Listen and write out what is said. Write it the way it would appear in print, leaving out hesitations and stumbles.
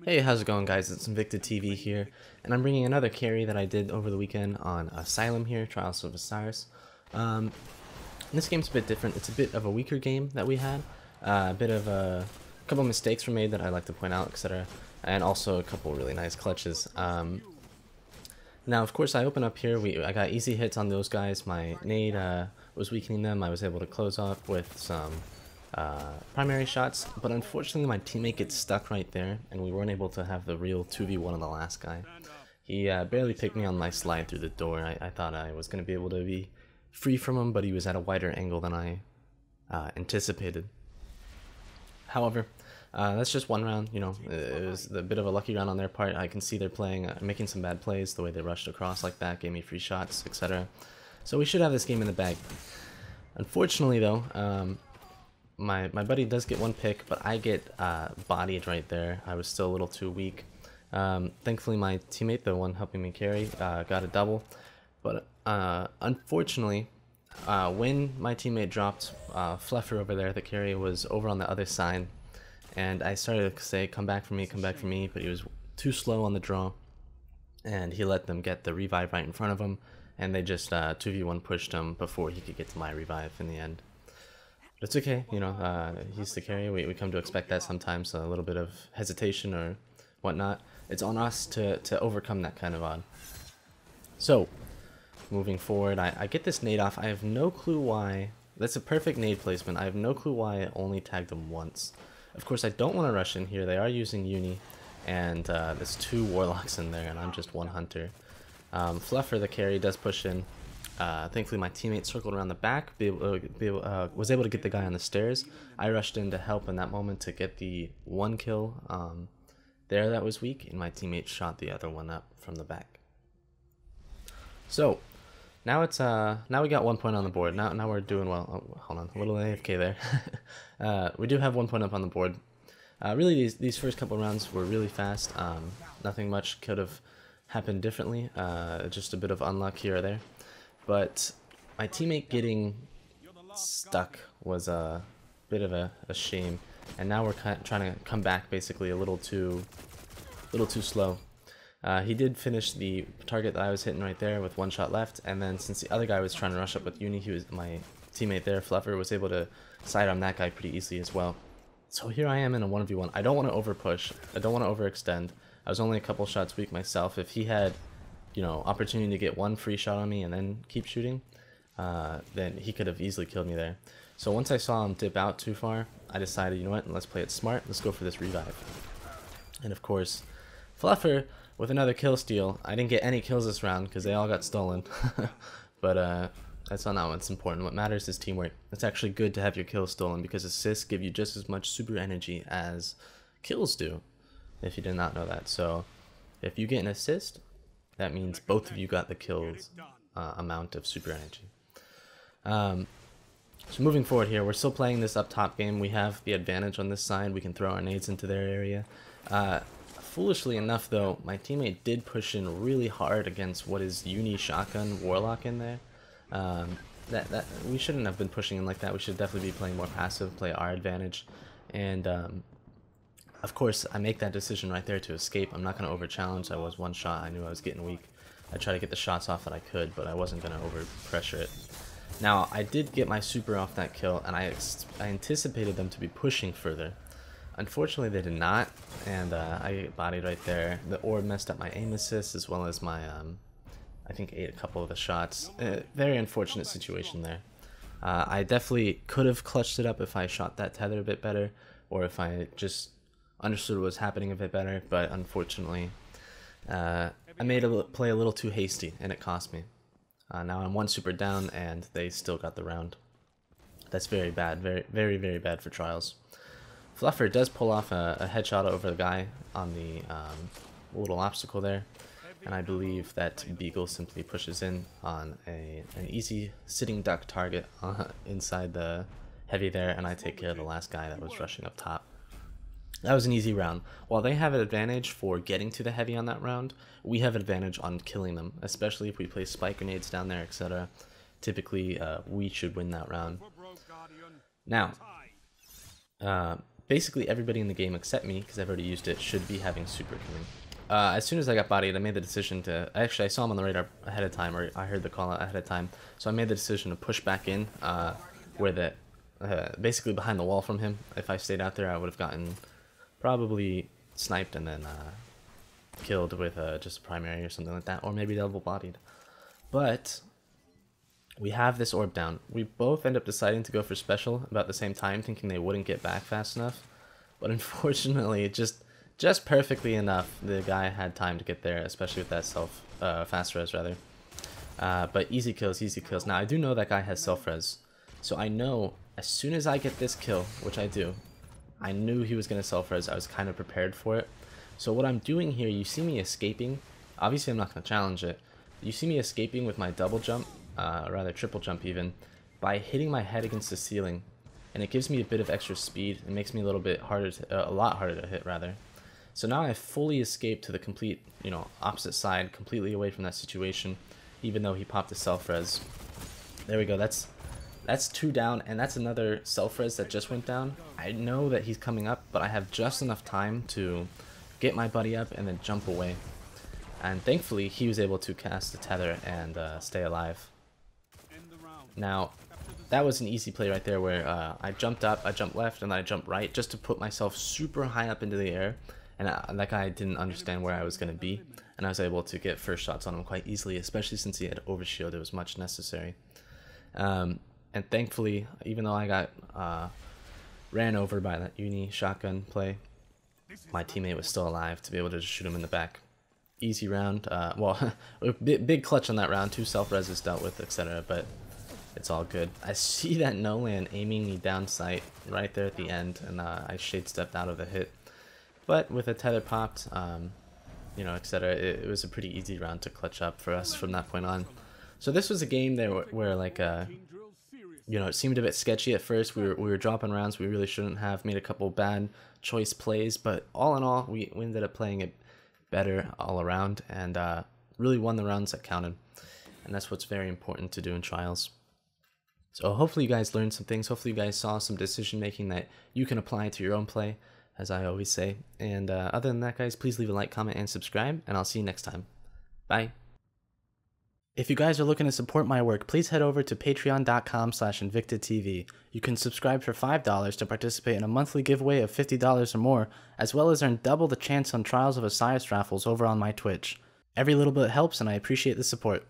Hey, how's it going, guys? It's Invicta TV here, and I'm bringing another carry that I did over the weekend on Asylum here, Trials of Osiris. This game's a bit different. It's a bit of a weaker game that we had. A bit of a couple mistakes were made that I'd like to point out, etc. And also a couple really nice clutches. Now, of course, I open up here. I got easy hits on those guys. My nade was weakening them. I was able to close off with some primary shots, but unfortunately my teammate gets stuck right there, and we weren't able to have the real 2v1 on the last guy. He barely picked me on my slide through the door. I thought I was going to be able to be free from him, but he was at a wider angle than I anticipated. However, that's just one round. You know, it was a bit of a lucky round on their part. I can see they're playing, making some bad plays. The way they rushed across like that, gave me free shots, etc. So we should have this game in the bag. Unfortunately, though, my buddy does get one pick, but I get bodied right there. I was still a little too weak. Thankfully, my teammate, the one helping me carry, got a double. But unfortunately, when my teammate dropped, Fluffer over there, the carry was over on the other side. And I started to say, come back for me, but he was too slow on the draw. And he let them get the revive right in front of him. And they just 2v1 pushed him before he could get to my revive in the end. But it's okay, you know, he's the carry. We come to expect that sometimes, a little bit of hesitation or whatnot. It's on us to overcome that kind of odd. So, moving forward, I get this nade off. I have no clue why. That's a perfect nade placement. I have no clue why I only tagged him once. Of course, I don't want to rush in here. They are using Uni, and there's two Warlocks in there, and I'm just one Hunter. Fluffer, the carry, does push in. Thankfully my teammate circled around the back, was able to get the guy on the stairs. I rushed in to help in that moment to get the one kill there that was weak, and my teammate shot the other one up from the back. So now it's now we got 1 point on the board. Now we're doing well. Oh, hold on, a little AFK there. We do have 1 point up on the board. Really, these first couple rounds were really fast. Nothing much could have happened differently. Just a bit of unluck here or there. But my teammate getting stuck was a bit of a shame, and now we're trying to come back basically a little too slow. He did finish the target that I was hitting right there with one shot left, and then since the other guy was trying to rush up with Uni, my teammate there, Fluffer, was able to sidearm that guy pretty easily as well. So here I am in a 1v1. I don't want to over push. I don't want to overextend. I was only a couple shots weak myself. If he had, you know, opportunity to get one free shot on me and then keep shooting, then he could have easily killed me there. So once I saw him dip out too far, I decided, you know what, let's play it smart, let's go for this revive. And of course, Fluffer with another kill steal. I didn't get any kills this round because they all got stolen. But that's not what's important. What matters is teamwork. It's actually good to have your kills stolen because assists give you just as much super energy as kills do, if you did not know that. So if you get an assist, that means both of you got the kills amount of super energy. So moving forward here, we're still playing this up top game. We have the advantage on this side. We can throw our nades into their area. Foolishly enough, though, my teammate did push in really hard against what is Uni Shotgun Warlock in there. That we shouldn't have been pushing in like that. We should definitely be playing more passive, play our advantage, and of course, I make that decision right there to escape. I'm not going to over-challenge. I was one shot. I knew I was getting weak. I tried to get the shots off that I could, but I wasn't going to over-pressure it. Now, I did get my super off that kill, and I anticipated them to be pushing further. Unfortunately, they did not, and I get bodied right there. The orb messed up my aim assist, as well as my, I think, ate a couple of the shots. Very unfortunate situation there. I definitely could have clutched it up if I shot that tether a bit better, or if I just understood what was happening a bit better, but unfortunately I made a play a little too hasty and it cost me. Now I'm one super down and they still got the round. That's very bad, very bad for Trials. Fluffer does pull off a headshot over the guy on the little obstacle there, and I believe that Beagle simply pushes in on an easy sitting duck target inside the heavy there, and I take care of the last guy that was rushing up top. That was an easy round. While they have an advantage for getting to the heavy on that round, we have an advantage on killing them, especially if we place spike grenades down there, etc. Typically, we should win that round. Now, basically everybody in the game except me, because I've already used it, should be having super healing. As soon as I got bodied, I made the decision to... Actually, I saw him on the radar ahead of time, or I heard the call out ahead of time. So I made the decision to push back in, where the... basically behind the wall from him. If I stayed out there, I would have gotten probably sniped and then killed with just a primary or something like that. Or maybe double bodied. But we have this orb down. We both end up deciding to go for special about the same time, thinking they wouldn't get back fast enough. But unfortunately, just perfectly enough, the guy had time to get there, especially with that fast res rather. But easy kills, easy kills. Now I do know that guy has self res, so I know as soon as I get this kill, which I do, I knew he was gonna self res. I was kind of prepared for it. So what I'm doing here, you see me escaping. Obviously, I'm not gonna challenge it. You see me escaping with my double jump, or rather triple jump even, by hitting my head against the ceiling, and it gives me a bit of extra speed. It makes me a little bit harder, a lot harder to hit rather. So now I fully escaped to the complete, opposite side, completely away from that situation, even though he popped a self-res. There we go, that's 2 down, and that's another self-res that just went down. I know that he's coming up, but I have just enough time to get my buddy up and then jump away. And thankfully, he was able to cast the tether and stay alive. Now, that was an easy play right there where I jumped up, I jumped left, and then I jumped right just to put myself super high up into the air. And that guy didn't understand where I was going to be, and I was able to get first shots on him quite easily, especially since he had overshield. It was much necessary. And thankfully, even though I got ran over by that uni shotgun play, my teammate was still alive to be able to just shoot him in the back. Easy round. Well, big clutch on that round. 2 self-reses dealt with, etc. But it's all good. I see that no land aiming me down sight right there at the end, and I shade stepped out of the hit. But with a tether popped, etc., it was a pretty easy round to clutch up for us from that point on. So this was a game there where like, it seemed a bit sketchy at first. We were dropping rounds we really shouldn't have, made a couple bad choice plays, but all in all, we ended up playing it better all around and really won the rounds that counted. And that's what's very important to do in trials. So hopefully you guys learned some things. Hopefully you guys saw some decision making that you can apply to your own play, as I always say. And other than that, guys, please leave a like, comment, and subscribe, and I'll see you next time. Bye. If you guys are looking to support my work, please head over to patreon.com/InvictaTV. You can subscribe for $5 to participate in a monthly giveaway of $50 or more, as well as earn double the chance on Trials of Osiris raffles over on my Twitch. Every little bit helps, and I appreciate the support.